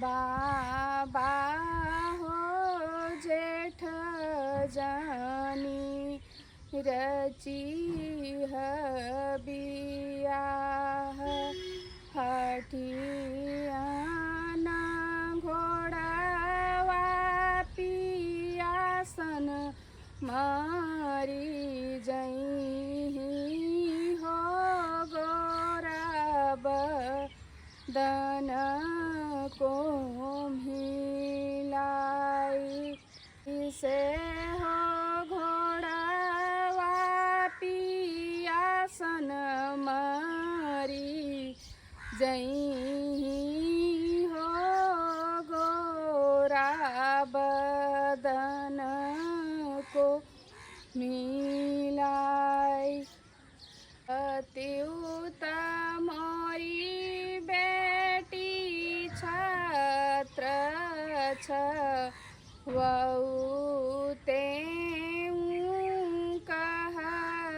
बाबा हो जेठ जानी रची बियाह हठियाना घोड़ावा पियासन मारी जई हो गोराब दन को मिलाई से हो घोड़ावा पियासन मारी जई हो गोरा बदन को मिलाई अत्युत मोरी बेटी छात्र छ वऊ ते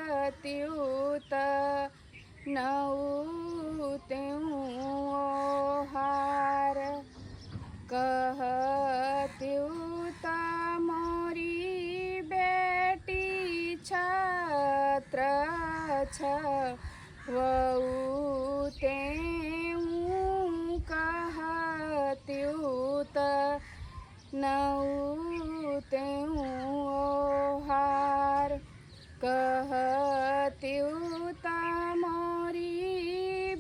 कहत्युत नऊ त्योहार कहत्युत मोरी बेटी छात्र छ वऊ कहत्युत नऊ त्योहार कहत्युत मोरी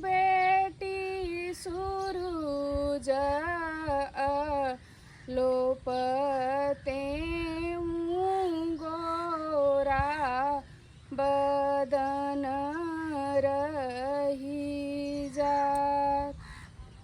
बेटी सूरुज लोपते गोरा बदन